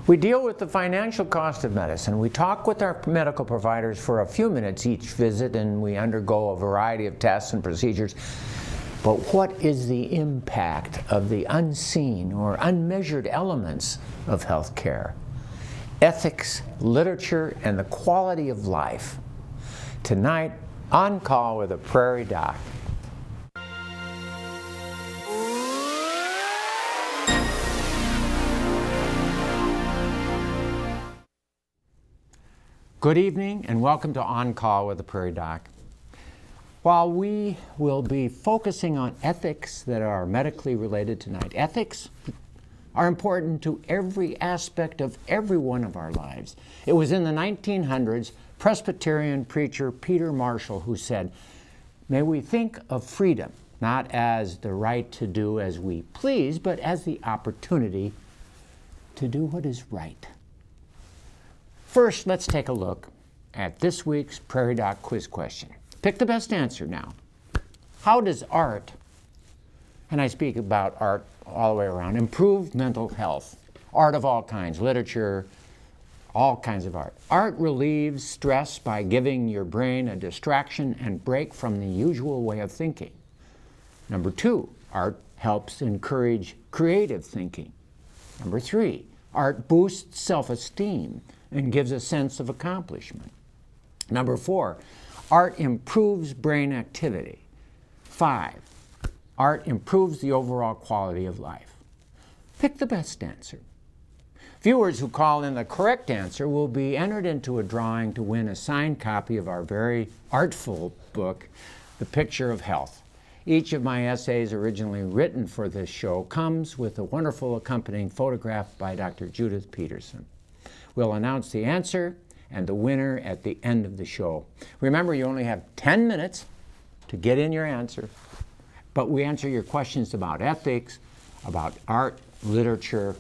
We deal with the financial cost of medicine. We talk with our medical providers for a few minutes each visit, and we undergo a variety of tests and procedures. But what is the impact of the unseen or unmeasured elements of health care? Ethics, literature, and the quality of life. Tonight, On Call with a Prairie Doc. Good evening and welcome to On Call with the Prairie Doc. While we will be focusing on ethics that are medically related tonight, ethics are important to every aspect of every one of our lives. It was in the 1900s, Presbyterian preacher Peter Marshall who said, "May we think of freedom not as the right to do as we please, but as the opportunity to do what is right." First, let's take a look at this week's Prairie Doc quiz question. Pick the best answer now. How does art, and I speak about art all the way around, improve mental health? Art of all kinds, literature, all kinds of art. Art relieves stress by giving your brain a distraction and break from the usual way of thinking. Number two, art helps encourage creative thinking. Number three, art boosts self-esteem and gives a sense of accomplishment. Number four, art improves brain activity. 5, art improves the overall quality of life. Pick the best answer. Viewers who call in the correct answer will be entered into a drawing to win a signed copy of our very artful book, The Picture of Health. Each of my essays originally written for this show comes with a wonderful accompanying photograph by Dr. Judith Peterson. We'll announce the answer and the winner at the end of the show. Remember, you only have 10 minutes to get in your answer, but we answer your questions about ethics, about art, literature,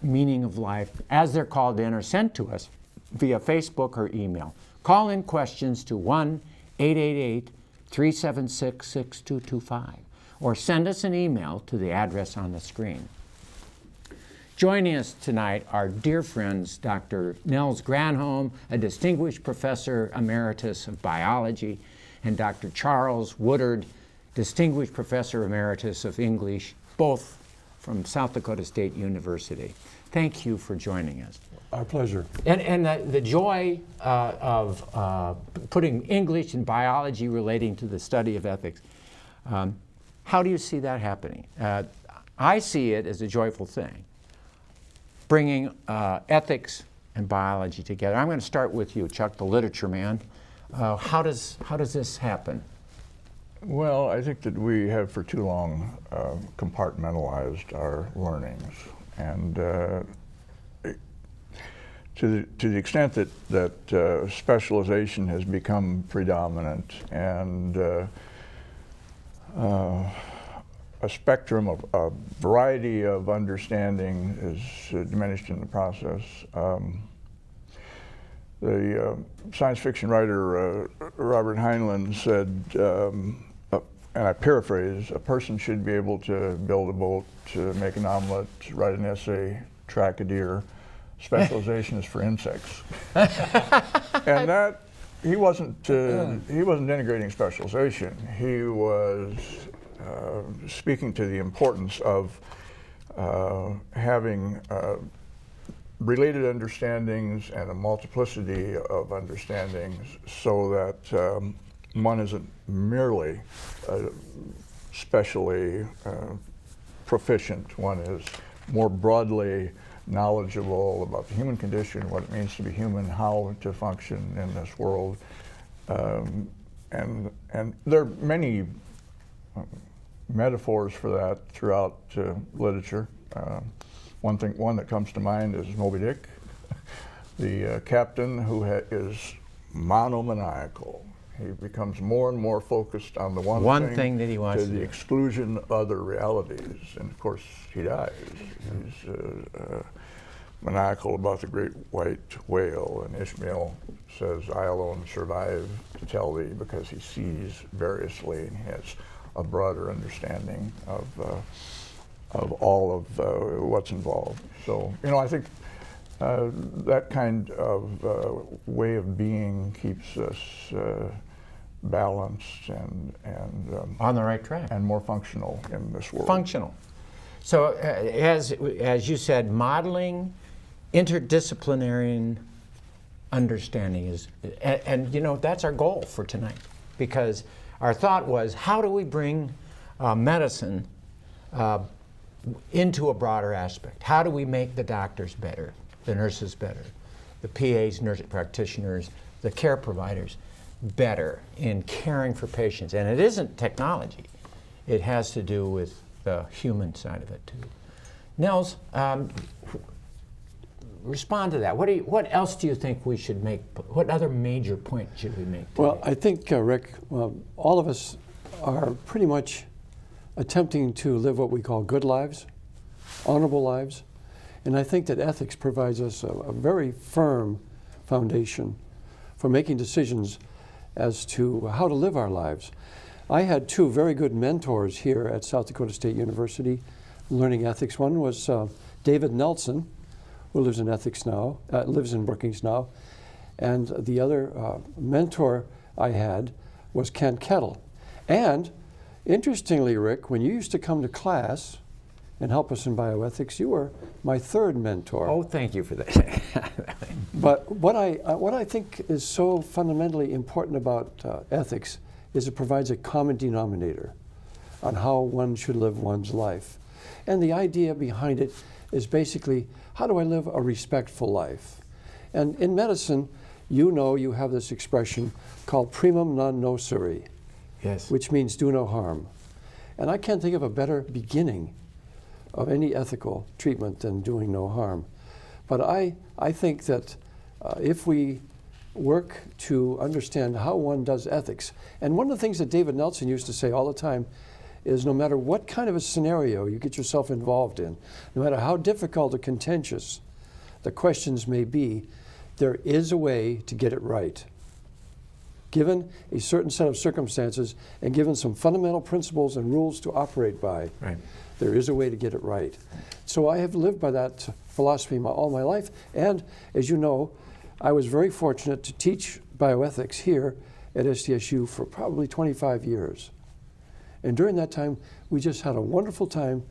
meaning of life, as they're called in or sent to us via Facebook or email. Call in questions to 1-888-376-6225 or send us an email to the address on the screen. Joining us tonight are dear friends, Dr. Nels Granholm, a distinguished professor emeritus of biology, and Dr. Charles Woodard, distinguished professor emeritus of English, both from South Dakota State University. Thank you for joining us. Our pleasure. And the joy of putting English and biology relating to the study of ethics, how do you see that happening? I see it as a joyful thing, bringing ethics and biology together. I'm going to start with you, Chuck, the literature man. How does this happen? Well, I think that we have for too long compartmentalized our learnings, and to the extent that specialization has become predominant and a spectrum of a variety of understanding is diminished in the process. The science fiction writer Robert Heinlein said, and I paraphrase, a person should be able to build a boat, to make an omelet, write an essay, track a deer. Specialization is for insects. And that, he wasn't denigrating specialization. He was speaking to the importance of having related understandings and a multiplicity of understandings so that one isn't merely specially proficient. One is more broadly knowledgeable about the human condition, what it means to be human, how to function in this world. And there are many metaphors for that throughout literature. One that comes to mind is Moby Dick, the captain who is monomaniacal. He becomes more and more focused on the one thing that he wants to the exclusion of other realities, and of course he dies. He's maniacal about the great white whale, and Ishmael says, "I alone survive to tell thee," because he sees variously and has a broader understanding all of what's involved. So, I think that kind of way of being keeps us balanced and on the right track and more functional in this world. Functional. So as you said, modeling interdisciplinary understanding is, and that's our goal for tonight, because our thought was, how do we bring medicine into a broader aspect? How do we make the doctors better, the nurses better, the PAs, nurse practitioners, the care providers better in caring for patients? And it isn't technology. It has to do with the human side of it too. Nels, respond to that. What else do you think we should make? What other major point should we make today? Well, I think, Rick, all of us are pretty much attempting to live what we call good lives, honorable lives. And I think that ethics provides us a very firm foundation for making decisions as to how to live our lives. I had two very good mentors here at South Dakota State University learning ethics. One was David Nelson, who lives in ethics now, lives in Brookings now. And the other mentor I had was Kent Kettle. And interestingly, Rick, when you used to come to class and help us in bioethics, you were my third mentor. Oh, thank you for that. But what I think is so fundamentally important about ethics is it provides a common denominator on how one should live one's life. And the idea behind it is basically, how do I live a respectful life? And in medicine, you have this expression called primum non nocere, Yes. which means do no harm. And I can't think of a better beginning of any ethical treatment than doing no harm. But I think that if we work to understand how one does ethics, and one of the things that David Nelson used to say all the time is, no matter what kind of a scenario you get yourself involved in, no matter how difficult or contentious the questions may be, there is a way to get it right. Given a certain set of circumstances and given some fundamental principles and rules to operate by, Right. there is a way to get it right. So I have lived by that philosophy all my life. And as you know, I was very fortunate to teach bioethics here at SDSU for probably 25 years. And during that time, we just had a wonderful time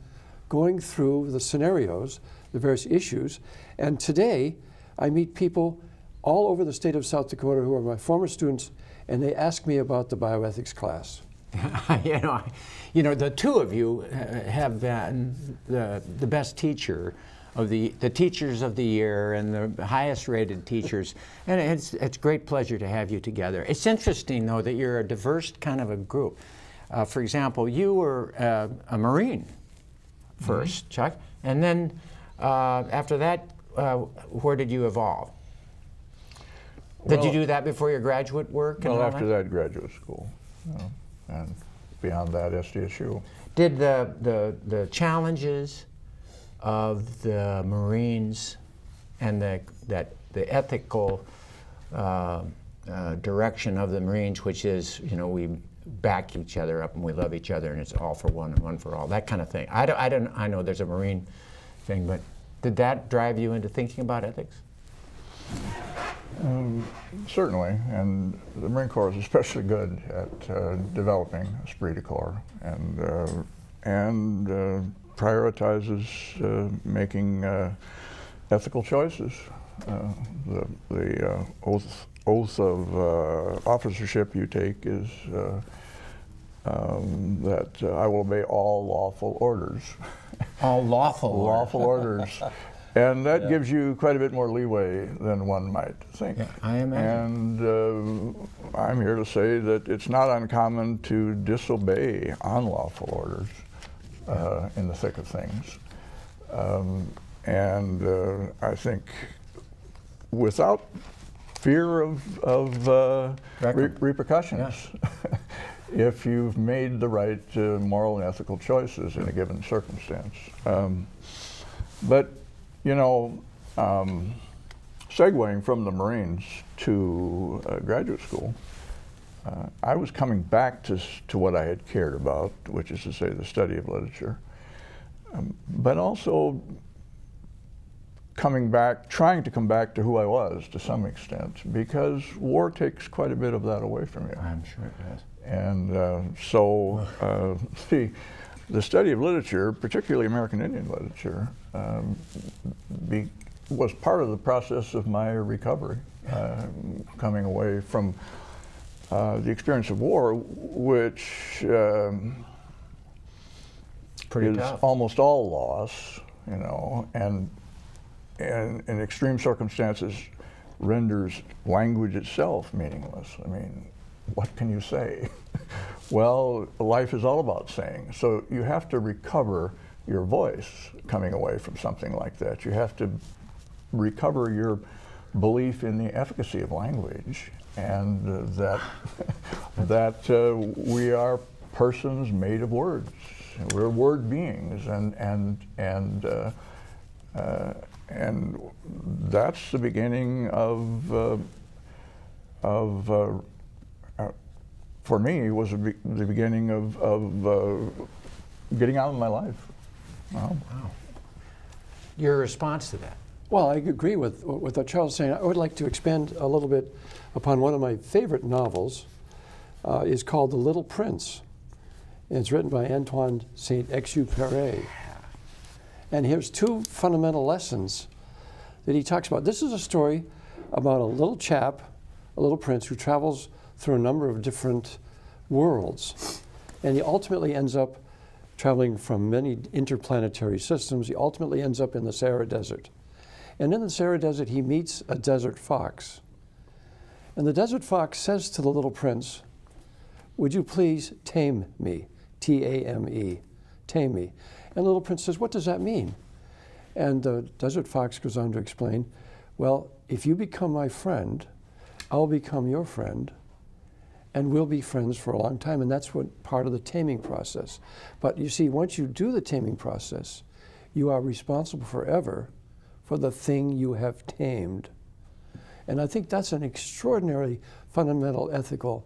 going through the scenarios, the various issues. And today, I meet people all over the state of South Dakota who are my former students, and they ask me about the bioethics class. The two of you have been the best teacher of the teachers of the year and the highest rated teachers, and it's a great pleasure to have you together. It's interesting though that you're a diverse kind of a group. For example, you were a Marine first, Chuck, and then after that, where did you evolve? Did you do that before your graduate work? Well, after that, graduate school, and beyond that, SDSU. Did the challenges of the Marines and the ethical direction of the Marines, which is, we back each other up and we love each other and it's all for one and one for all, that kind of thing. I know there's a Marine thing, but did that drive you into thinking about ethics? Certainly, and the Marine Corps is especially good at developing esprit de corps and prioritizes making ethical choices. The oath of officership you take is that I will obey all lawful orders. All lawful orders. And that gives you quite a bit more leeway than one might think. Yeah, I imagine. And I'm here to say that it's not uncommon to disobey unlawful orders in the thick of things. I think without fear of repercussions, if you've made the right moral and ethical choices in a given circumstance. But segueing from the Marines to graduate school, I was coming back to what I had cared about, which is to say the study of literature. but also trying to come back to who I was to some extent, because war takes quite a bit of that away from you. I'm sure it does. And the study of literature, particularly American Indian literature, was part of the process of my recovery, coming away from the experience of war, which Pretty is tough. almost all loss, you know, and in extreme circumstances renders language itself meaningless. I mean, what can you say? Well, life is all about saying. So you have to recover your voice coming away from something like that. You have to recover your belief in the efficacy of language, and that we are persons made of words. We're word beings, and that's the beginning for me, was the beginning of getting out of my life. Wow. Your response to that? Well, I agree with what Charles is saying. I would like to expand a little bit upon one of my favorite novels. Is called The Little Prince. And it's written by Antoine Saint-Exupéry. And here's two fundamental lessons that he talks about. This is a story about a little chap, a little prince, who travels through a number of different worlds. And he ultimately ends up traveling from many interplanetary systems. He ultimately ends up in the Sahara Desert. And in the Sahara Desert, he meets a desert fox. And the desert fox says to the little prince, "Would you please tame me?" T-A-M-E, tame me. And the little prince says, "What does that mean?" And the desert fox goes on to explain, "Well, if you become my friend, I'll become your friend, and we'll be friends for a long time." And that's what part of the taming process. But you see, once you do the taming process, you are responsible forever for the thing you have tamed. And I think that's an extraordinary fundamental ethical,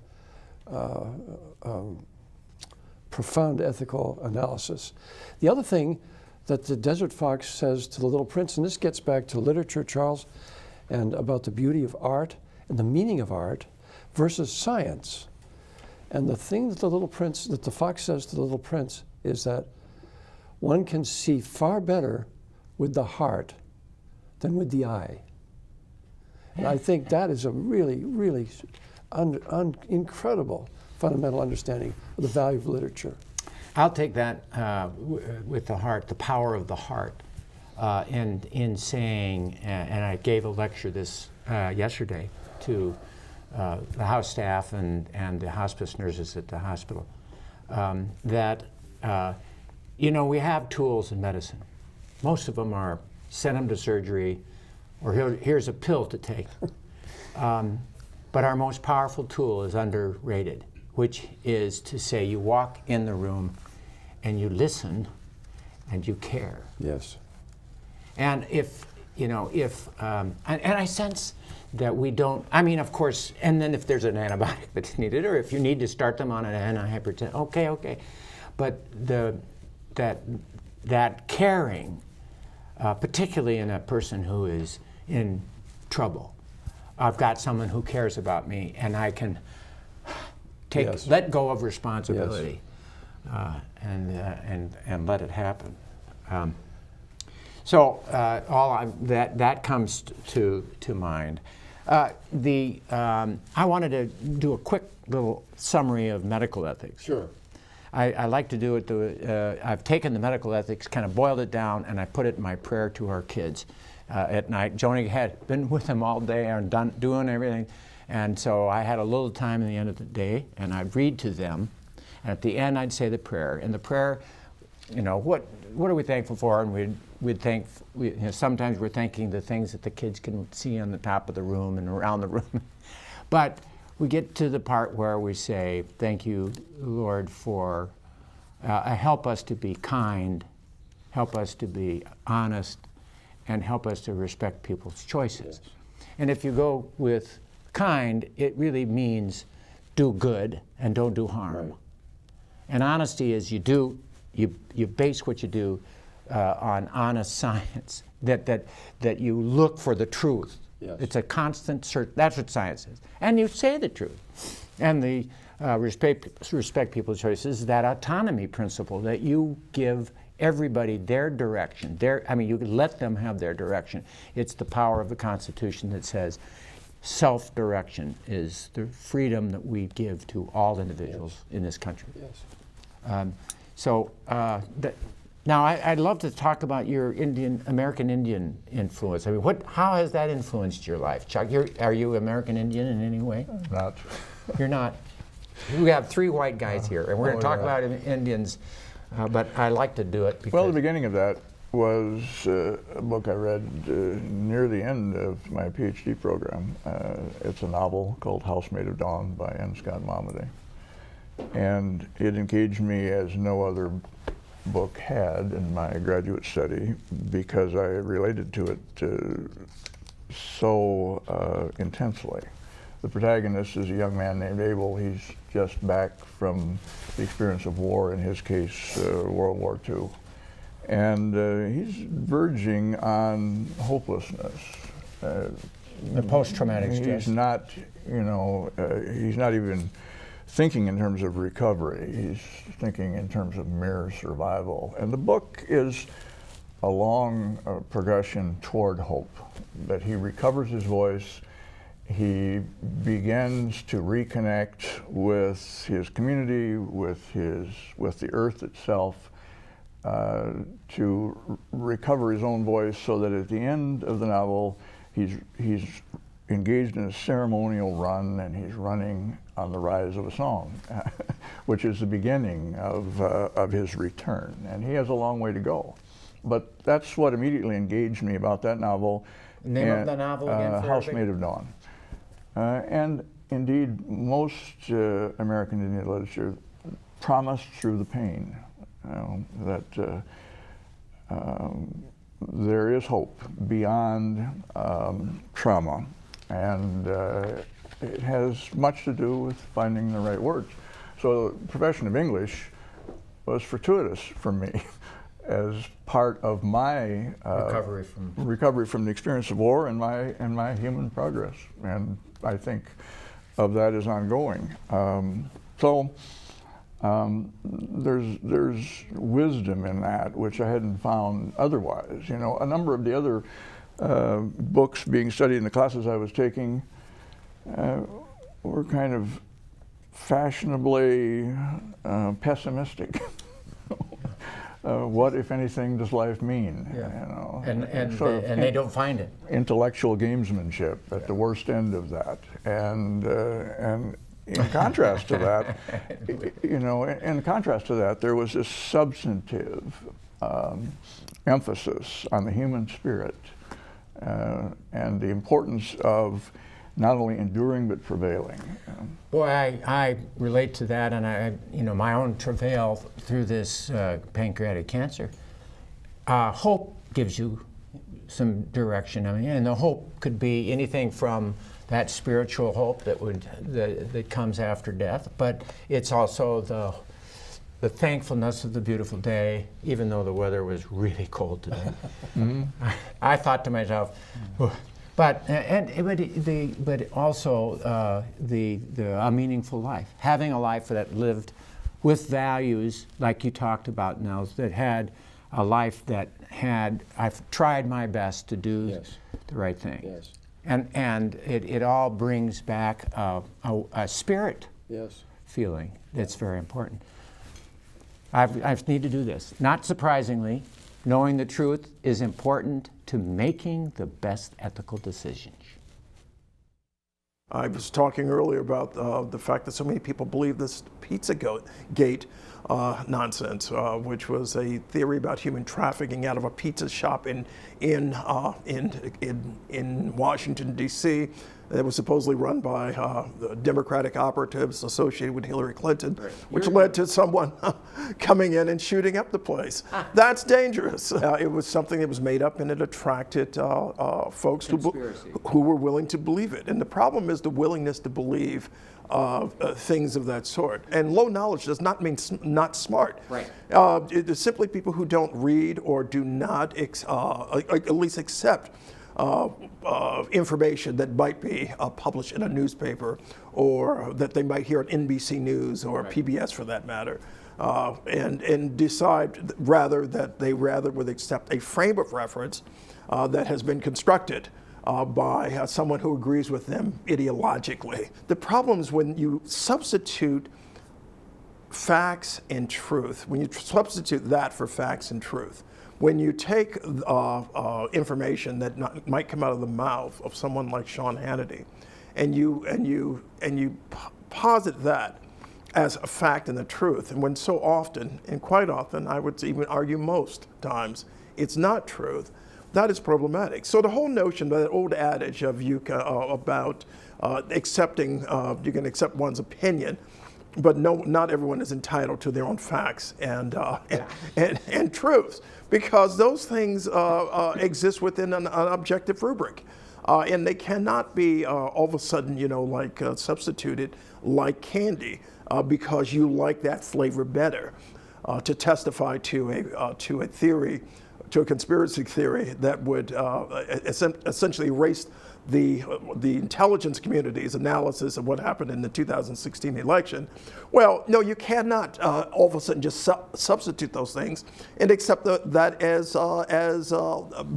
profound ethical analysis. The other thing that the desert fox says to the little prince, and this gets back to literature, Charles, and about the beauty of art and the meaning of art versus science. And the thing that the fox says to the little prince is that one can see far better with the heart than with the eye. And I think that is a really, really incredible fundamental understanding of the value of literature. I'll take that with the heart, the power of the heart, in saying, and I gave a lecture this yesterday to the house staff and the hospice nurses at the hospital, that we have tools in medicine. Most of them are send them to surgery, or here's a pill to take. But our most powerful tool is underrated, which is to say you walk in the room and you listen and you care. Yes. And and I sense that we don't, I mean, of course, and then if there's an antibiotic that's needed, or if you need to start them on an antihypertensive, okay. But that caring, particularly in a person who is in trouble. I've got someone who cares about me, and I can let go of responsibility, and let it happen. That comes to mind. I wanted to do a quick little summary of medical ethics. Sure. I like to do it. I've taken the medical ethics, kind of boiled it down, and I put it in my prayer to our kids at night. Joni had been with them all day and doing everything, and so I had a little time at the end of the day, and I'd read to them, and at the end I'd say the prayer. And the prayer, what are we thankful for? And we'd thank. Sometimes we're thanking the things that the kids can see on the top of the room and around the room, but we get to the part where we say, "Thank you, Lord, for help us to be kind, help us to be honest, and help us to respect people's choices." Yes. And if you go with kind, it really means do good and don't do harm. Right. And honesty is you base what you do on honest science, that you look for the truth. Yes. It's a constant search. That's what science is. And you say the truth. And the respect people's choices, that autonomy principle that you give everybody their direction. You let them have their direction. It's the power of the Constitution that says self-direction is the freedom that we give to all individuals in this country. Yes. Now, I'd love to talk about your American Indian influence. I mean, how has that influenced your life? Chuck, are you American Indian in any way? Not. You're not. We have 3 white guys here, and we're going to talk about Indians, but I like to do it because... Well, the beginning of that was a book I read near the end of my PhD program. It's a novel called Housemaid of Dawn by N. Scott Momaday. And it engaged me as no other book had in my graduate study because I related to it so intensely. The protagonist is a young man named Abel. He's just back from the experience of war, in his case, World War II. And he's verging on hopelessness. The post-traumatic stress. He's not, he's not even thinking in terms of recovery. He's thinking in terms of mere survival. And the book is a long progression toward hope, that he recovers his voice, he begins to reconnect with his community, with the earth itself, to recover his own voice, so that at the end of the novel, he's engaged in a ceremonial run, and he's running on the rise of a song, which is the beginning of his return. And he has a long way to go. But that's what immediately engaged me about that novel. Name of the novel again? Housemaid of Dawn. And indeed, most American Indian literature promised through the pain that there is hope beyond trauma, and it has much to do with finding the right words. So the profession of English was fortuitous for me as part of my recovery from the experience of war and my human progress, and I think of that as ongoing. There's wisdom in that which I hadn't found otherwise. A number of the other books being studied in the classes I was taking were kind of fashionably pessimistic. What, if anything, does life mean? Yeah. And they don't find it. Intellectual gamesmanship at the worst end of that, and in contrast to that, in contrast to that, there was this substantive emphasis on the human spirit and the importance of not only enduring but prevailing. Boy, I relate to that, and my own travail through this pancreatic cancer. Hope gives you some direction. And the hope could be anything from that spiritual hope that comes after death, but it's also the thankfulness of the beautiful day, even though the weather was really cold today. Mm-hmm. I thought to myself, but also a meaningful life, having a life that lived with values like you talked about, Nels, that had a life that I've tried my best to do the right thing. Yes. And it all brings back a spirit feeling that's very important. I need to do this. Not surprisingly, knowing the truth is important to making the best ethical decisions. I was talking earlier about the fact that so many people believe this Pizzagate nonsense, which was a theory about human trafficking out of a pizza shop in Washington, D.C. that was supposedly run by Democratic operatives associated with Hillary Clinton, which led to someone coming in and shooting up the place. That's dangerous. It was something that was made up, and it attracted folks who were willing to believe it. And the problem is the willingness to believe things of that sort. And low knowledge does not mean not smart. Right. It's simply people who don't read or do not at least accept information that might be published in a newspaper, or that they might hear on NBC News or PBS for that matter, and decide that they rather would accept a frame of reference that has been constructed by someone who agrees with them ideologically. The problem is when you substitute facts and truth, when you substitute that for facts and truth, when you take information that might come out of the mouth of someone like Sean Hannity, and you posit that as a fact and the truth, and when so often, and quite often, I would even argue most times, it's not truth, that is problematic. So the whole notion, that old adage of about accepting, you can accept one's opinion, but not everyone is entitled to their own facts and truths, because those things exist within an objective rubric, and they cannot be all of a sudden, substituted like candy because you like that flavor better. To testify to a theory, to a conspiracy theory that would essentially erase the intelligence community's analysis of what happened in the 2016 election. Well, no, you cannot all of a sudden just substitute those things and accept that as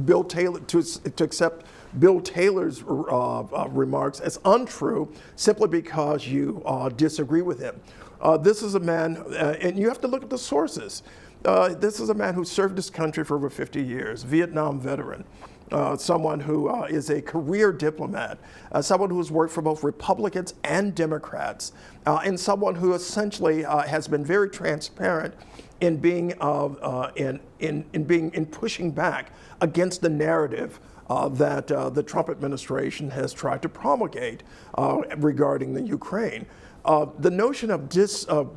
Bill Taylor, to accept Bill Taylor's remarks as untrue simply because you disagree with him. This is a man, and you have to look at the sources. This is a man who served his country for over 50 years, Vietnam veteran. Someone who is a career diplomat, someone who has worked for both Republicans and Democrats, and someone who essentially has been very transparent in being in pushing back against the narrative that the Trump administration has tried to promulgate regarding the Ukraine. The notion of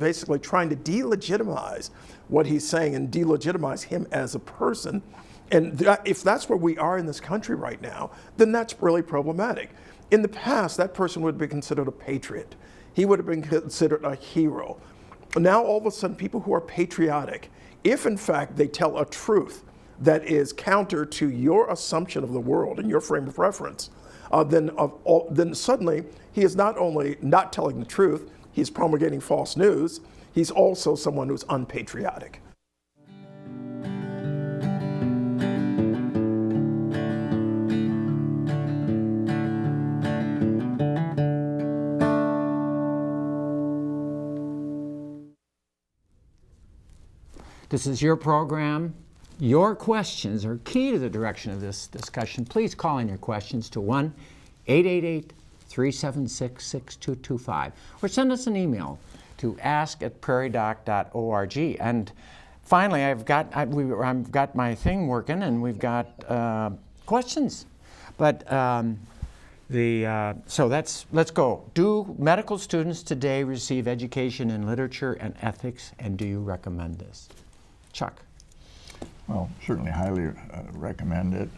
basically trying to delegitimize what he's saying and delegitimize him as a person, and if that's where we are in this country right now, then that's really problematic. In the past, that person would be considered a patriot. He would have been considered a hero. Now, all of a sudden, people who are patriotic, if in fact they tell a truth that is counter to your assumption of the world and your frame of reference, then suddenly he is not only not telling the truth, he's promulgating false news, he's also someone who's unpatriotic. This is your program. Your questions are key to the direction of this discussion. Please call in your questions to 1-888-376-6225 or send us an email to ask@prairiedoc.org. And finally, I've got my thing working, and we've got questions. But so let's go. Do medical students today receive education in literature and ethics, and do you recommend this? Chuck. Well, certainly highly recommend it.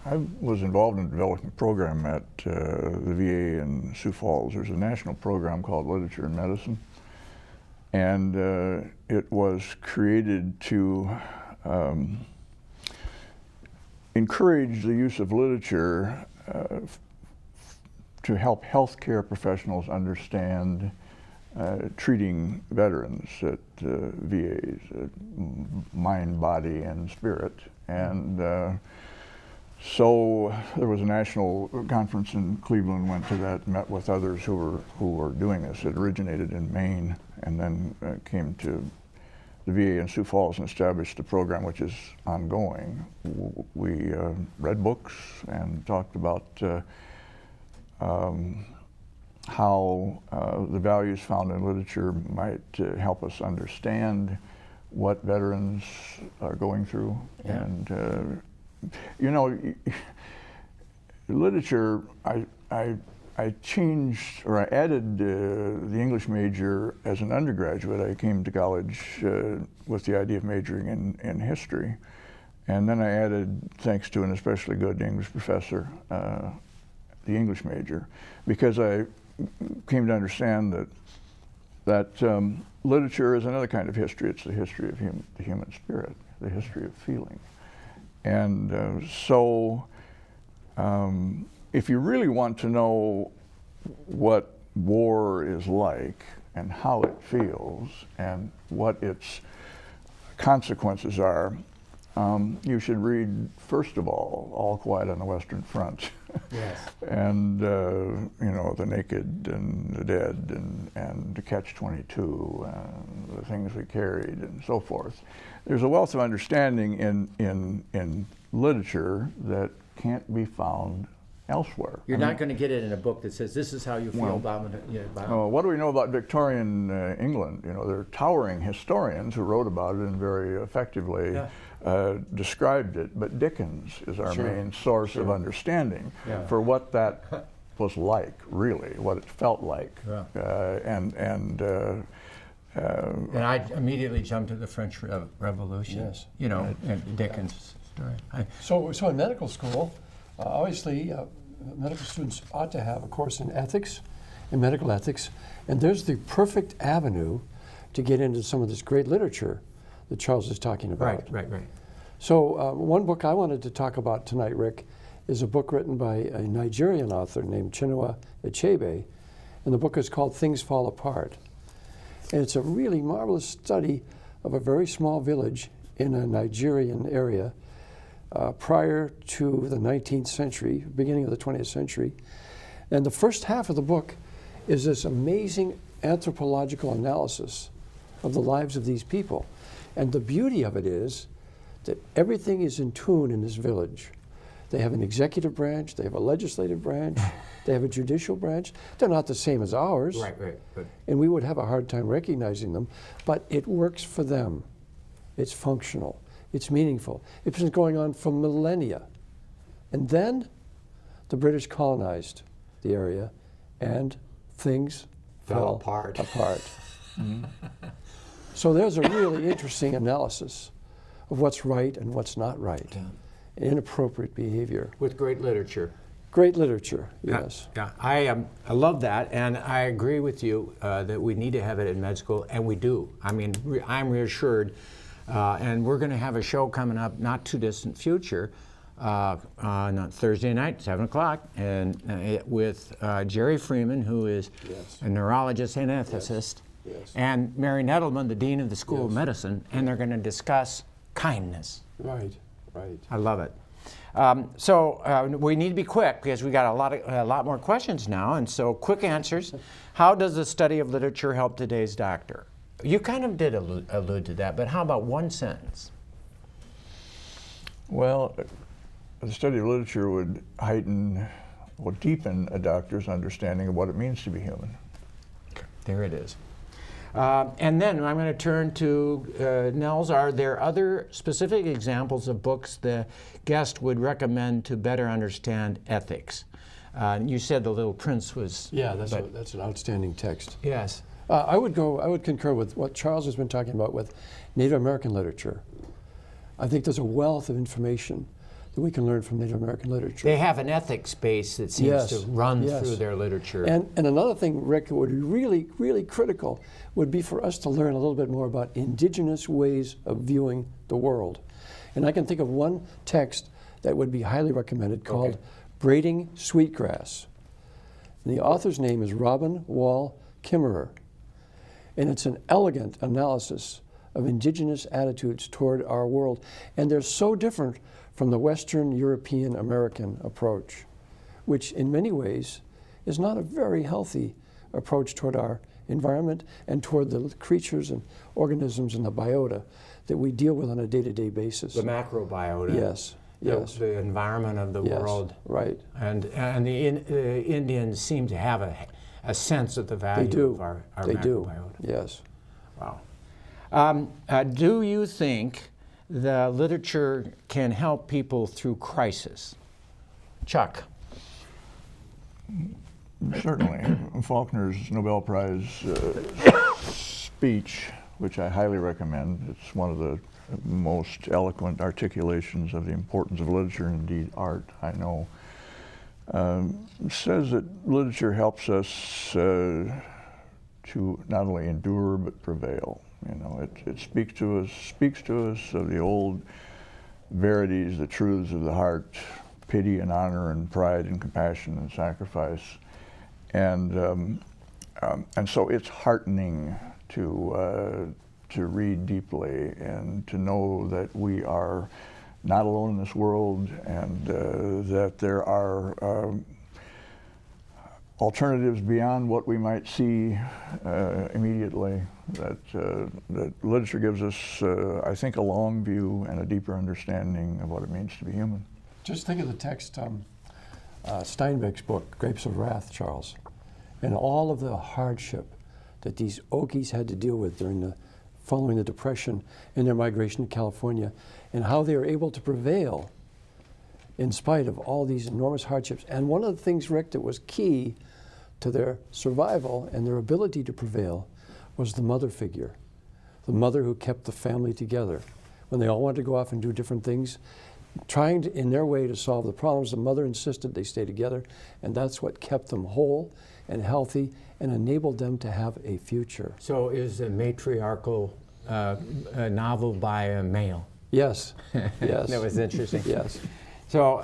I was involved in developing a program at the VA in Sioux Falls. There's a national program called Literature in Medicine, and it was created to encourage the use of literature to help healthcare professionals understand treating veterans at VAs, mind, body, and spirit. And so there was a national conference in Cleveland, went to that, met with others who were doing this. It originated in Maine and then came to the VA in Sioux Falls and established a program which is ongoing. We read books and talked about how the values found in literature might help us understand what veterans are going through. Yeah. And literature, I I changed, or I added the English major as an undergraduate. I came to college with the idea of majoring in history. And then I added, thanks to an especially good English professor, the English major, because I came to understand that literature is another kind of history. It's the history of the human spirit, the history of feeling. And so if you really want to know what war is like and how it feels and what its consequences are, you should read, first of All Quiet on the Western Front. Yes. And, you know, The Naked and the Dead and The Catch-22, and The Things We Carried and so forth. There's a wealth of understanding in literature that can't be found elsewhere. You're not going to get it in a book that says this is how you feel about what do we know about Victorian England? You know, there are towering historians who wrote about it and very effectively described it, but Dickens is our main source of understanding for what that was like, really, what it felt like. And I immediately jumped to the French Revolution. Yes. You know, and Dickens' story. So in medical school, obviously, medical students ought to have a course in ethics, in medical ethics, and there's the perfect avenue to get into some of this great literature that Charles is talking about. Right. So one book I wanted to talk about tonight, Rick, is a book written by a Nigerian author named Chinua Achebe, and the book is called Things Fall Apart. And it's a really marvelous study of a very small village in a Nigerian area prior to the 19th century, beginning of the 20th century. And the first half of the book is this amazing anthropological analysis of the lives of these people. And the beauty of it is that everything is in tune in this village. They have an executive branch, they have a legislative branch, they have a judicial branch. They're not the same as ours. Right. And we would have a hard time recognizing them, but it works for them. It's functional. It's meaningful. It's been going on for millennia. And then the British colonized the area and things fell apart. Mm-hmm. So there's a really interesting analysis of what's right and what's not right. Inappropriate behavior. With great literature. Great literature, yes. Yeah, I love that, and I agree with you that we need to have it in med school, and we do. I mean, I'm reassured. And we're going to have a show coming up, not too distant future, on Thursday night, 7 o'clock, and with Jerry Freeman, who is a neurologist and ethicist, and Mary Nettleman, the dean of the School of Medicine, and they're going to discuss kindness. Right. I love it. So we need to be quick because we got a lot more questions now, and so quick answers. How does the study of literature help today's doctor? You kind of did allude to that, but how about one sentence? Well, the study of literature would heighten or deepen a doctor's understanding of what it means to be human. There it is. And then I'm going to turn to Nels. Are there other specific examples of books the guest would recommend to better understand ethics? You said The Little Prince was... Yeah, that's an outstanding text. Yes. I would concur with what Charles has been talking about with Native American literature. I think there's a wealth of information that we can learn from Native American literature. They have an ethics base that seems to run through their literature. And another thing, Rick, that would be really, really critical would be for us to learn a little bit more about indigenous ways of viewing the world. And I can think of one text that would be highly recommended called Braiding Sweetgrass. And the author's name is Robin Wall Kimmerer. And it's an elegant analysis of indigenous attitudes toward our world. And they're so different from the Western European American approach, which in many ways is not a very healthy approach toward our environment and toward the creatures and organisms in the biota that we deal with on a day-to-day basis. The macrobiota. Yes. The environment of the world. Right. And the Indians seem to have a sense of the value of our They macrobiota. do. Yes. Wow. Do you think the literature can help people through crisis? Chuck. Certainly. Faulkner's Nobel Prize speech, which I highly recommend, it's one of the most eloquent articulations of the importance of literature, and indeed art, I know, says that literature helps us to not only endure but prevail. You know, it speaks to us of the old verities, the truths of the heart, pity and honor and pride and compassion and sacrifice, and so it's heartening to read deeply and to know that we are not alone in this world, and that there are alternatives beyond what we might see immediately. That literature gives us, I think, a long view and a deeper understanding of what it means to be human. Just think of the text, Steinbeck's book, Grapes of Wrath, Charles, and all of the hardship that these Okies had to deal with following the Depression and their migration to California, and how they were able to prevail in spite of all these enormous hardships. And one of the things, Rick, that was key to their survival and their ability to prevail was the mother figure, the mother who kept the family together. When they all wanted to go off and do different things, trying to, in their way to solve the problems, the mother insisted they stay together, and that's what kept them whole and healthy and enabled them to have a future. So is a matriarchal novel by a male? Yes, yes. That was interesting. Yes. So,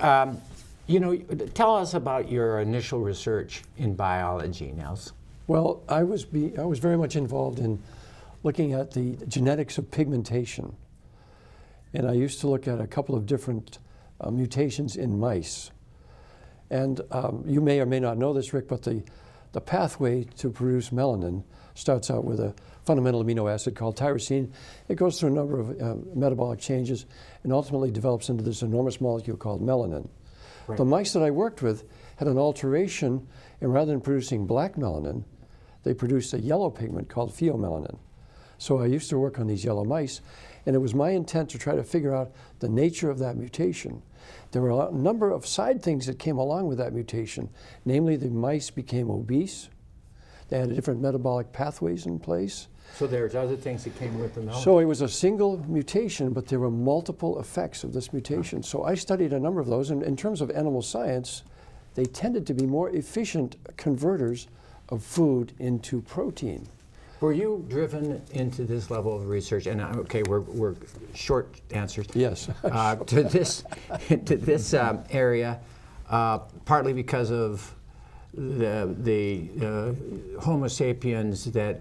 you know, tell us about your initial research in biology, Nels. Well, I was very much involved in looking at the genetics of pigmentation. And I used to look at a couple of different mutations in mice. And you may or may not know this, Rick, but the pathway to produce melanin starts out with a fundamental amino acid called tyrosine. It goes through a number of metabolic changes and ultimately develops into this enormous molecule called melanin. Right. The mice that I worked with had an alteration, and rather than producing black melanin, they produced a yellow pigment called pheomelanin. So I used to work on these yellow mice, and it was my intent to try to figure out the nature of that mutation. There were a number of side things that came along with that mutation. Namely, the mice became obese. They had different metabolic pathways in place. So there's other things that came with them. So it was a single mutation, but there were multiple effects of this mutation. So I studied a number of those, and in terms of animal science, they tended to be more efficient converters of food into protein. Were you driven into this level of research? And okay, we're short answers. Yes. To this area, partly because of the Homo sapiens that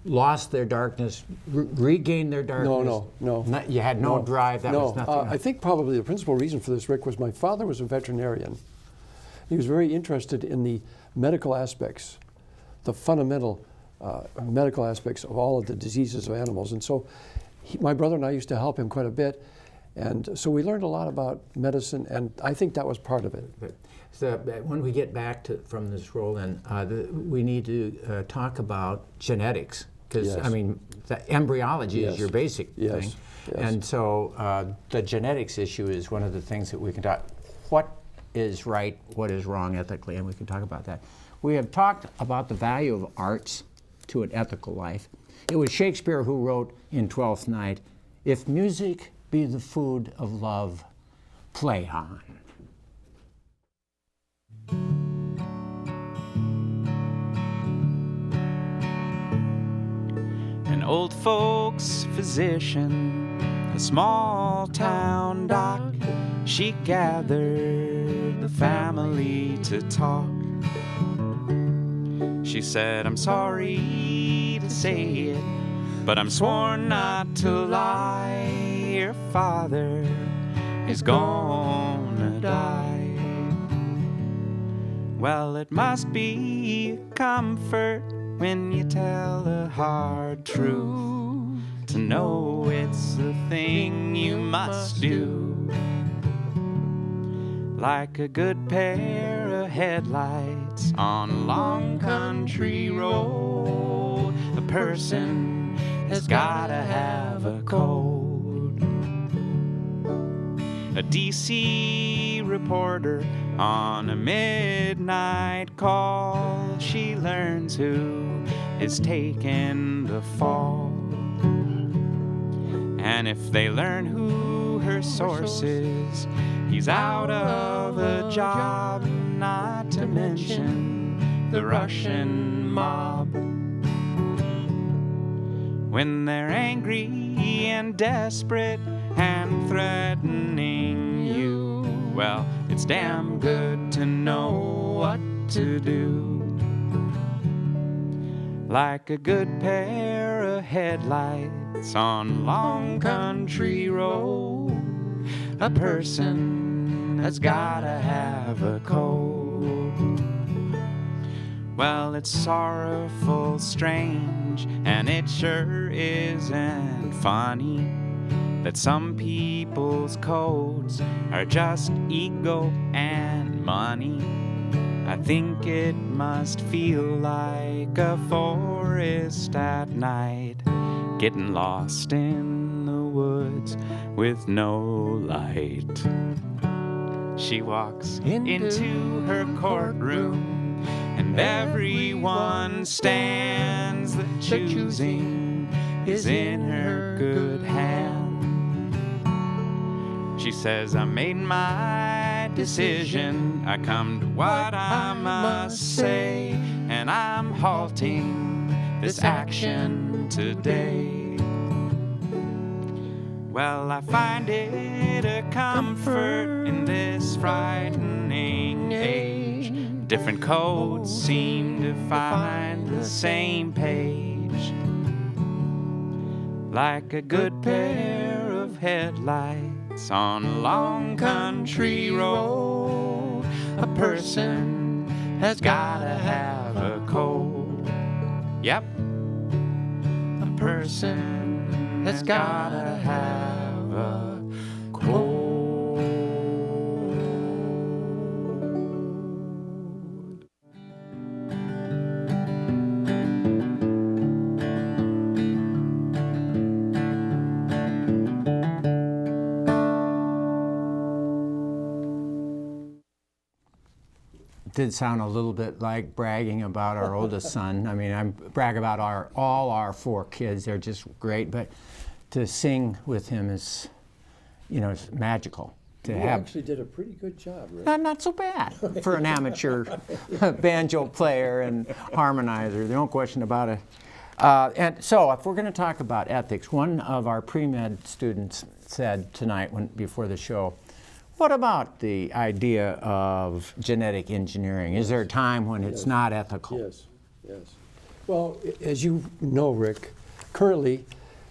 lost their darkness, regained their darkness. No. You had no drive. That was nothing. I think probably the principal reason for this, Rick, was my father was a veterinarian. He was very interested in the medical aspects, the fundamental medical aspects of all of the diseases of animals. And so my brother and I used to help him quite a bit. And so we learned a lot about medicine, and I think that was part of it. So when we get back from this role, then we need to talk about genetics, because Yes. I mean, the embryology Yes. is your basic Yes. thing. Yes. And so the genetics issue is one of the things that we can talk. What is right, what is wrong ethically, and we can talk about that. We have talked about the value of arts to an ethical life. It was Shakespeare who wrote in Twelfth Night, "If music be the food of love, play on." An old folks physician, a small town doc, she gathered the family to talk. She said, "I'm sorry to say it, but I'm sworn not to lie. Your father is gonna die. Well, it must be a comfort when you tell a hard truth, to know it's the thing you must do. Like a good pair of headlights on a long country road, a person has gotta have a code. a DC reporter on a midnight call. She learns who is taking the fall. And if they learn who her source is, he's out of a job, not to mention the Russian mob. When they're angry and desperate and threatening you, well, it's damn good to know what to do. Like a good pair of headlights on long country road, a person has gotta have a code. Well, it's sorrowful, strange, and it sure isn't funny that some people's codes are just ego and money. I think it must feel like a forest at night, getting lost in the woods with no light. She walks into her courtroom, and everyone stands. The choosing is in her good hand. She says, I made my decision. I come to what I must say, and I'm halting this action today. Well, I find it a comfort in this frightening age. Different codes seem to find the same page. Like a good pair of headlights on a long country road, a person has gotta have a code. Yep, a person has gotta have a code. Did sound a little bit like bragging about our oldest son. I mean, I brag about all our 4 kids. They're just great, but to sing with him is, it's magical. You actually did a pretty good job, Rick. Not so bad for an amateur banjo player and harmonizer. No question about it. And so, if we're going to talk about ethics, one of our pre-med students said tonight, before the show, what about the idea of genetic engineering? Is there a time when it's not ethical? Yes. Well, as you know, Rick, currently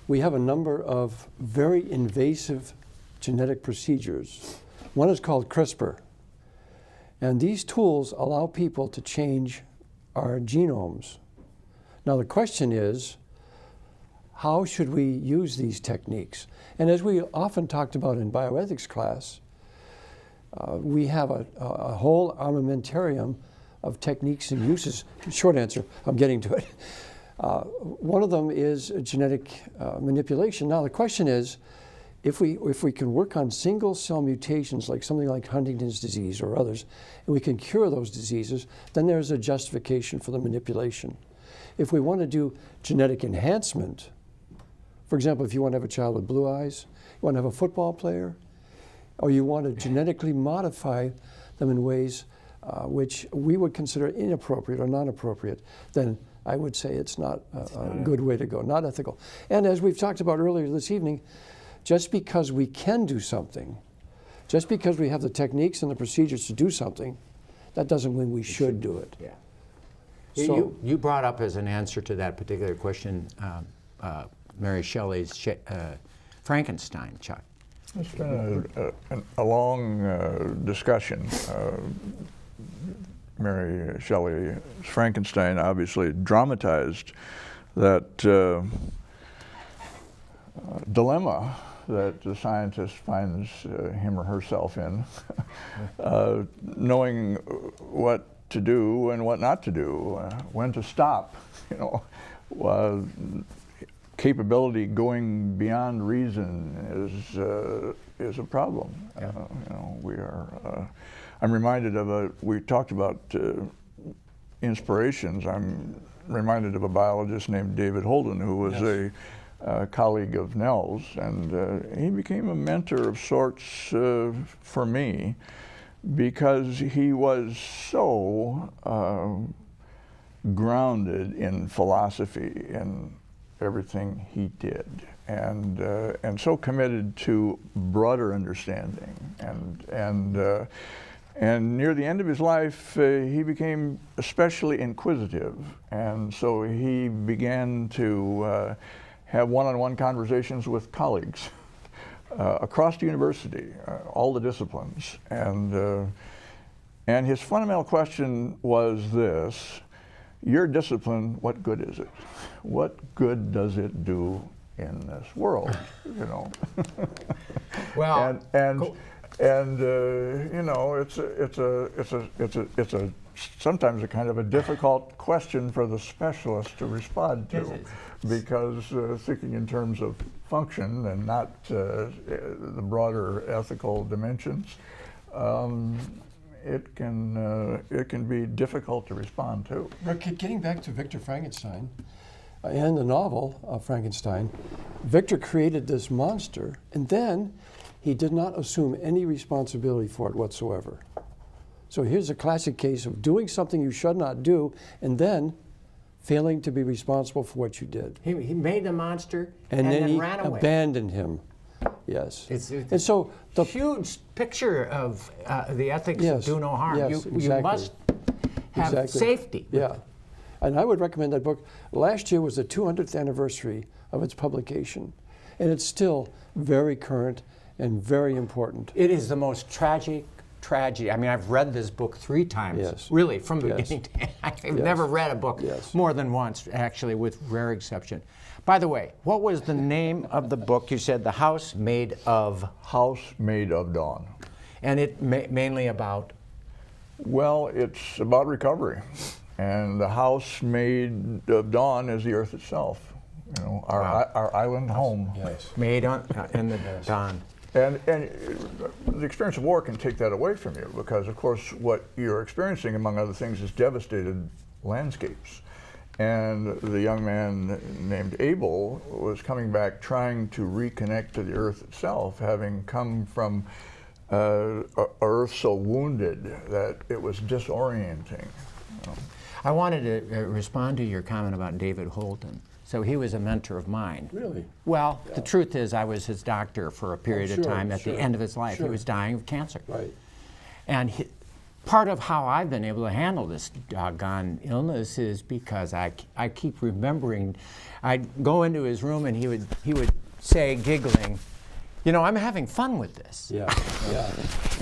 we have a number of very invasive genetic procedures. One is called CRISPR. And these tools allow people to change our genomes. Now the question is, how should we use these techniques? And as we often talked about in bioethics class, we have a whole armamentarium of techniques and uses. Short answer, I'm getting to it. One of them is genetic manipulation. Now the question is, if we can work on single cell mutations like something like Huntington's disease or others, and we can cure those diseases, then there's a justification for the manipulation. If we want to do genetic enhancement, for example, if you want to have a child with blue eyes, you want to have a football player, or you want to genetically modify them in ways which we would consider inappropriate or non-appropriate, then I would say it's not a good way to go, not ethical. And as we've talked about earlier this evening, just because we can do something, just because we have the techniques and the procedures to do something, that doesn't mean we should do it. Yeah. So you brought up as an answer to that particular question Mary Shelley's Frankenstein, Chuck. It's been a long discussion. Mary Shelley's Frankenstein obviously dramatized that dilemma that the scientist finds him or herself in, knowing what to do and what not to do, when to stop, capability going beyond reason is a problem. Yeah. We are. I'm reminded of we talked about inspirations. I'm reminded of a biologist named David Holden, who was a colleague of Nels, and he became a mentor of sorts for me because he was so grounded in philosophy and everything he did, and so committed to broader understanding, and near the end of his life, he became especially inquisitive, and so he began to have one-on-one conversations with colleagues across the university, all the disciplines, and his fundamental question was this: your discipline, what good is it? What good does it do in this world? Well, it's sometimes a kind of a difficult question for the specialist to respond to, because thinking in terms of function and not the broader ethical dimensions, it can be difficult to respond to. But getting back to Victor Frankenstein and the novel of Frankenstein, Victor created this monster, and then he did not assume any responsibility for it whatsoever. So here's a classic case of doing something you should not do, and then failing to be responsible for what you did. he made the monster And then he ran away. abandoned him. Yes. And so the huge picture of the ethics of Yes, do no harm. yes, You exactly. must have Exactly. safety. Yeah. And I would recommend that book. Last year was the 200th anniversary of its publication, and it's still very current and very important. It is the most tragic tragedy. I mean, I've read this book 3 times, Yes. really, from Yes. beginning to end. I've Yes. never read a book Yes. more than once, actually, with rare exception. By the way, what was the name of the book? You said The House Made of, House Made of Dawn. and it mainly about? Well, it's about recovery. And the house made of dawn is the earth itself. Our island home. Yes. Made on in the dawn. And the experience of war can take that away from you, because of course what you're experiencing, among other things, is devastated landscapes. And the young man named Abel was coming back trying to reconnect to the earth itself, having come from a earth so wounded that it was disorienting. I wanted to respond to your comment about David Holden. So he was a mentor of mine. Really? Well, the truth is I was his doctor for a period of sure, time at sure, the end of his life. sure. He was dying of cancer. Right. And part of how I've been able to handle this doggone illness is because I keep remembering, I'd go into his room and he would say, giggling, I'm having fun with this. Yeah. Yeah.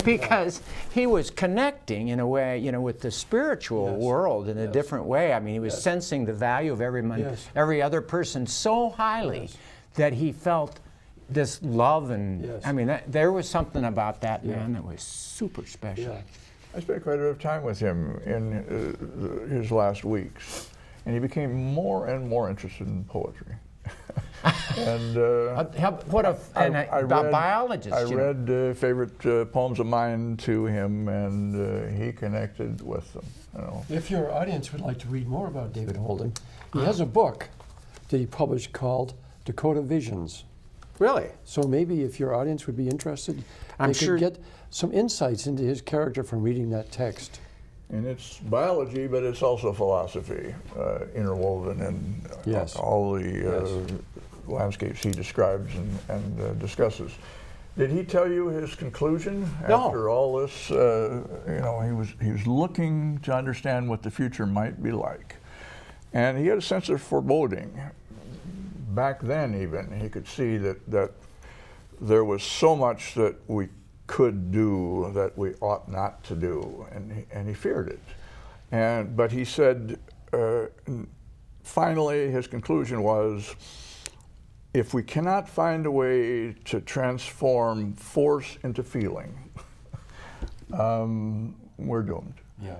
Because he was connecting in a way, with the spiritual Yes. world in a different way. I mean, he was Yes. sensing the value of Yes. every other person so highly Yes. that he felt this love, and Yes. I mean, there was something about that man that was super special. Yeah. I spent quite a bit of time with him in his last weeks, and he became more and more interested in poetry. And a biologist. I read favorite poems of mine to him, and he connected with them. If your audience would like to read more about David Holden, he has a book that he published called Dakota Visions. Really? So maybe if your audience would be interested, I'm they sure- could get some insights into his character from reading that text. And it's biology, but it's also philosophy interwoven in Yes. all the landscapes he describes and discusses. Did he tell you his conclusion No. after all this? He was looking to understand what the future might be like, and he had a sense of foreboding. Back then, even he could see that there was so much that we could do that we ought not to do, and he feared it. But he said, finally, his conclusion was, if we cannot find a way to transform force into feeling, we're doomed. Yeah.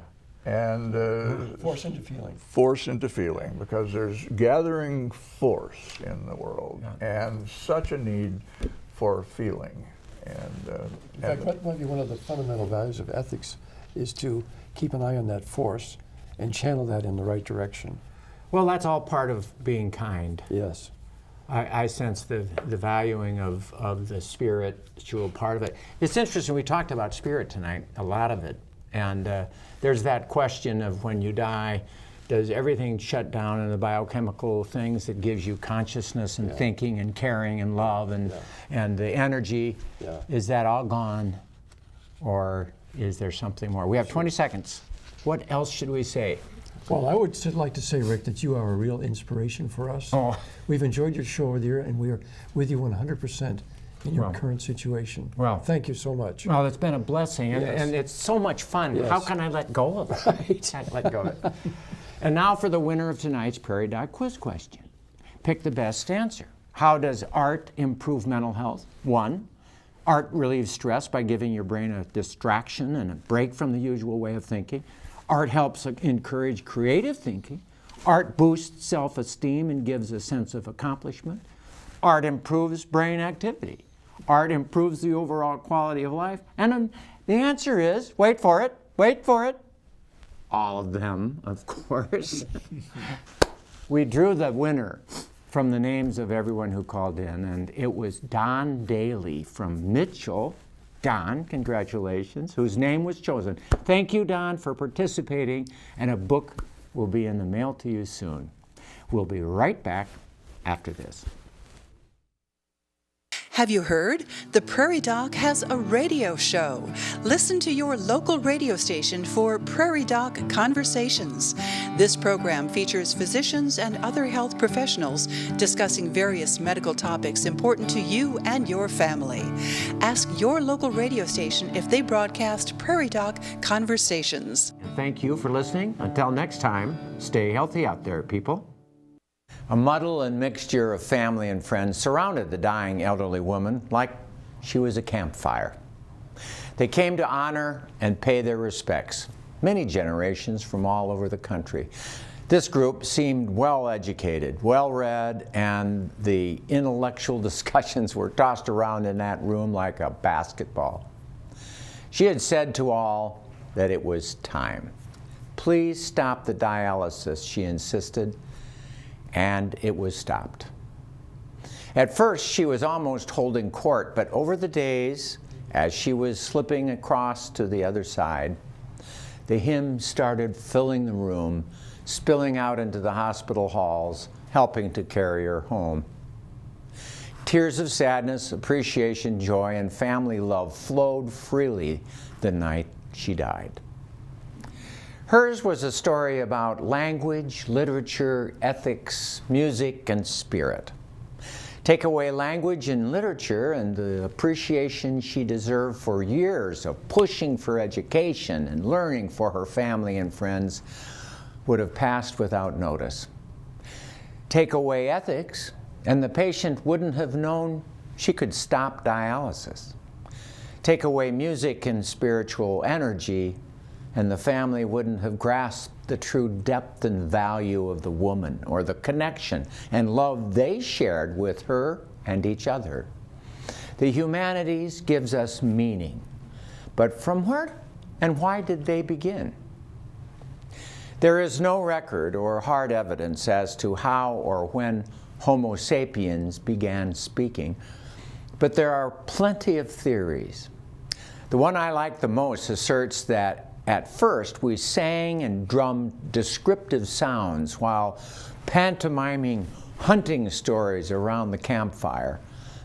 and Force into feeling. force into feeling, because there's gathering force in the world, and such a need for feeling. And In fact, what might be one of the fundamental values of ethics is to keep an eye on that force and channel that in the right direction. Well, that's all part of being kind. Yes. I sense the valuing of the spiritual part of it. It's interesting, we talked about spirit tonight, a lot of it. And there's that question of when you die, does everything shut down in the biochemical things that gives you consciousness and thinking and caring and love and the energy? Yeah. Is that all gone, or is there something more? We have 20 seconds. What else should we say? Well, I would like to say, Rick, that you are a real inspiration for us. Oh. We've enjoyed your show with you, and we are with you 100% in your Well. current situation. Well. Thank you so much. Well, it's been a blessing, and, Yes. and it's so much fun. Yes. How can I let go of it? I can't let go of it. And now for the winner of tonight's Prairie Dog quiz question. Pick the best answer. How does art improve mental health? 1, art relieves stress by giving your brain a distraction and a break from the usual way of thinking. Art helps encourage creative thinking. Art boosts self-esteem and gives a sense of accomplishment. Art improves brain activity. Art improves the overall quality of life. And the answer is, wait for it, all of them, of course. We drew the winner from the names of everyone who called in, and it was Don Daly from Mitchell. Don, congratulations, whose name was chosen. Thank you, Don, for participating, and a book will be in the mail to you soon. We'll be right back after this. Have you heard? The Prairie Doc has a radio show. Listen to your local radio station for Prairie Doc Conversations. This program features physicians and other health professionals discussing various medical topics important to you and your family. Ask your local radio station if they broadcast Prairie Doc Conversations. Thank you for listening. Until next time, stay healthy out there, people. A muddle and mixture of family and friends surrounded the dying elderly woman like she was a campfire. They came to honor and pay their respects, many generations from all over the country. This group seemed well-educated, well-read, and the intellectual discussions were tossed around in that room like a basketball. She had said to all that it was time. Please stop the dialysis, she insisted. And it was stopped. At first, she was almost holding court, but over the days, as she was slipping across to the other side, the hymns started filling the room, spilling out into the hospital halls, helping to carry her home. Tears of sadness, appreciation, joy, and family love flowed freely the night she died. Hers was a story about language, literature, ethics, music, and spirit. Take away language and literature and the appreciation she deserved for years of pushing for education and learning for her family and friends would have passed without notice. Take away ethics, and the patient wouldn't have known she could stop dialysis. Take away music and spiritual energy, and the family wouldn't have grasped the true depth and value of the woman or the connection and love they shared with her and each other. The humanities gives us meaning, but from where and why did they begin? There is no record or hard evidence as to how or when Homo sapiens began speaking, but there are plenty of theories. The one I like the most asserts that at first, we sang and drummed descriptive sounds while pantomiming hunting stories around the campfire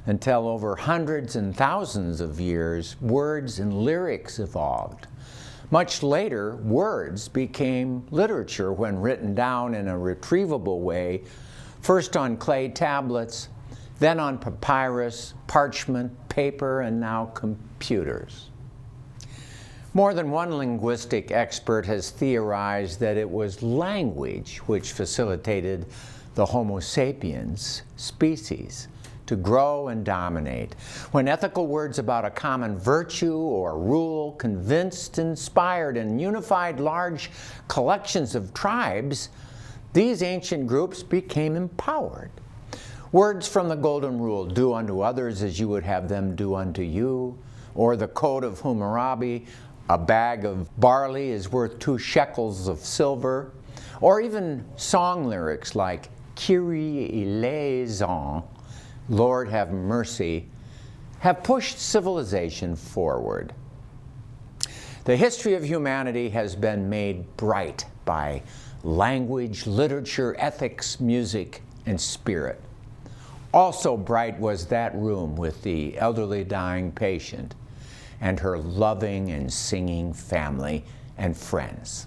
until over hundreds and thousands of years, words and lyrics evolved. Much later, words became literature when written down in a retrievable way, first on clay tablets, then on papyrus, parchment, paper, and now computers. More than one linguistic expert has theorized that it was language which facilitated the Homo sapiens species to grow and dominate. When ethical words about a common virtue or rule convinced, inspired, and unified large collections of tribes, these ancient groups became empowered. Words from the Golden Rule, do unto others as you would have them do unto you, or the Code of Hammurabi, a bag of barley is worth 2 shekels of silver, or even song lyrics like Kyrie eleison, Lord have mercy, have pushed civilization forward. The history of humanity has been made bright by language, literature, ethics, music, and spirit. Also bright was that room with the elderly dying patient and her loving and singing family and friends.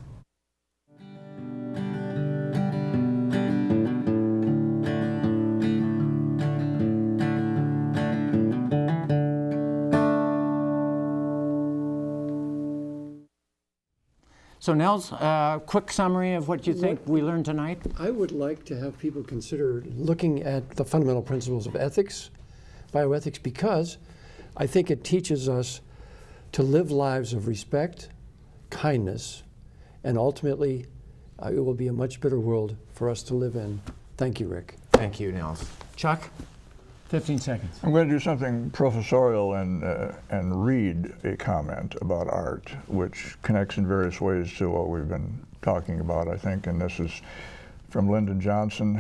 So Nels, quick summary of what you think we learned tonight? I would like to have people consider looking at the fundamental principles of ethics, bioethics, because I think it teaches us to live lives of respect, kindness, and ultimately it will be a much better world for us to live in. Thank you, Rick. Thank you, Nels. Chuck, 15 seconds. I'm going to do something professorial and read a comment about art, which connects in various ways to what we've been talking about, I think. And this is from Lyndon Johnson,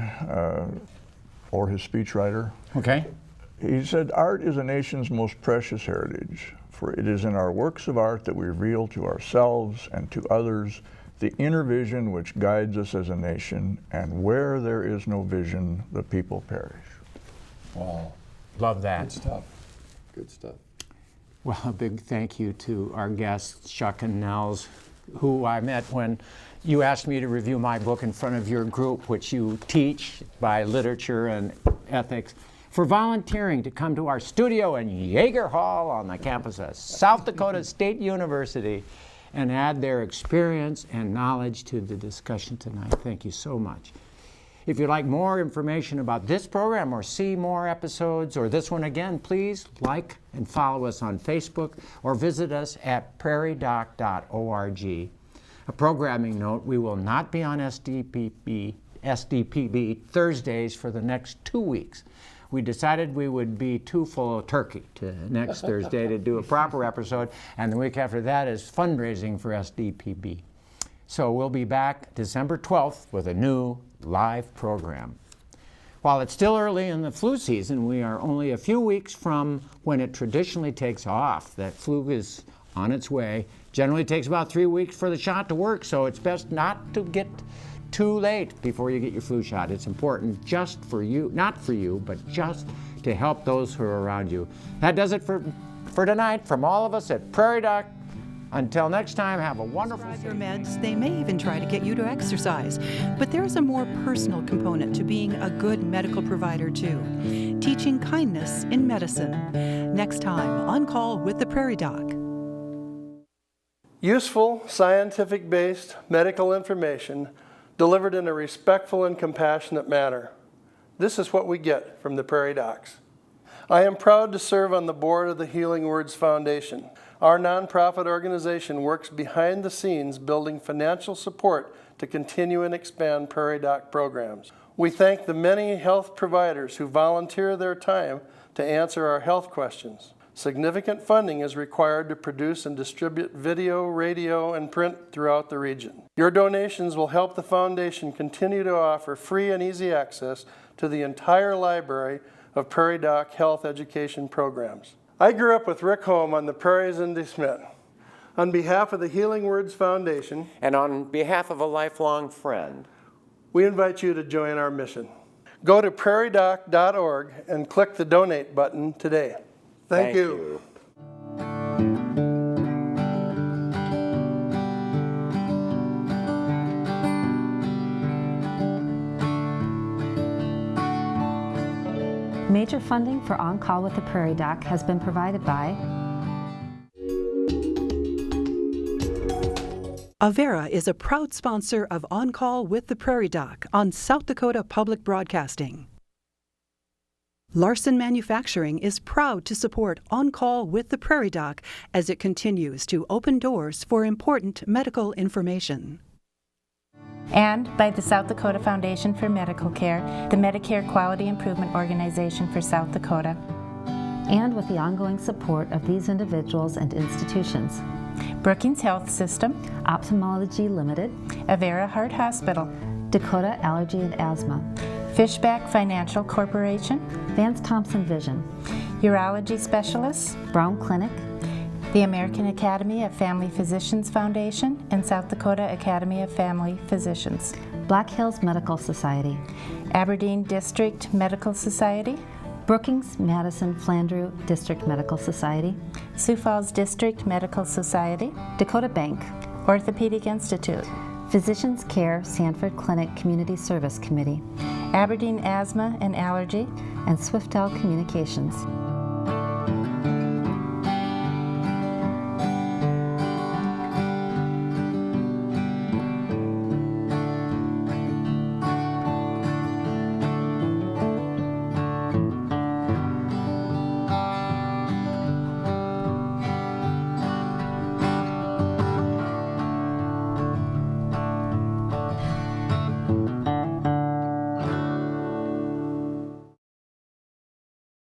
or his speechwriter. Okay. He said, "Art is a nation's most precious heritage, for it is in our works of art that we reveal to ourselves and to others the inner vision which guides us as a nation, and where there is no vision, the people perish." Wow. Love that. Good stuff. Good stuff. Well, a big thank you to our guests, Chuck and Nels, who I met when you asked me to review my book in front of your group, which you teach by literature and ethics, for volunteering to come to our studio in Yeager Hall on the campus of South Dakota State University and add their experience and knowledge to the discussion tonight. Thank you so much. If you'd like more information about this program or see more episodes or this one again, please like and follow us on Facebook or visit us at prairiedoc.org. A programming note, we will not be on SDPB Thursdays for the next 2 weeks. We decided we would be too full of turkey to next Thursday to do a proper episode, and the week after that is fundraising for SDPB. So we'll be back December 12th with a new live program. While it's still early in the flu season, we are only a few weeks from when it traditionally takes off. That flu is on its way. Generally takes about 3 weeks for the shot to work, so it's best not to get too late before you get your flu shot. It's important just for you, not for you, but just to help those who are around you. That does it for tonight from all of us at Prairie Doc. Until next time, have a wonderful day. Your meds, they may even try to get you to exercise. But there's a more personal component to being a good medical provider, too. Teaching kindness in medicine. Next time, On Call with the Prairie Doc. Useful, scientific-based medical information delivered in a respectful and compassionate manner. This is what we get from the Prairie Docs. I am proud to serve on the board of the Healing Words Foundation. Our nonprofit organization works behind the scenes building financial support to continue and expand Prairie Doc programs. We thank the many health providers who volunteer their time to answer our health questions. Significant funding is required to produce and distribute video, radio, and print throughout the region. Your donations will help the foundation continue to offer free and easy access to the entire library of Prairie Doc health education programs. I grew up with Rick Holm on the prairies in DeSmet. On behalf of the Healing Words Foundation, And on behalf of a lifelong friend, we invite you to join our mission. Go to prairiedoc.org and click the donate button today. Thank you. Major funding for On Call with the Prairie Doc has been provided by Avera is a proud sponsor of On Call with the Prairie Doc on South Dakota Public Broadcasting. Larson Manufacturing is proud to support On Call with the Prairie Doc as it continues to open doors for important medical information. And by the South Dakota Foundation for Medical Care, the Medicare Quality Improvement Organization for South Dakota. And with the ongoing support of these individuals and institutions. Brookings Health System, Ophthalmology Limited, Avera Heart Hospital, Dakota Allergy and Asthma, Fishback Financial Corporation, Vance Thompson Vision, Urology Specialists, Brown Clinic, the American Academy of Family Physicians Foundation, and South Dakota Academy of Family Physicians, Black Hills Medical Society, Aberdeen District Medical Society, Brookings Madison Flandreau District Medical Society, Sioux Falls District Medical Society, Dakota Bank, Orthopedic Institute, Physicians Care Sanford Clinic Community Service Committee, Aberdeen Asthma and Allergy, and Swiftel Communications.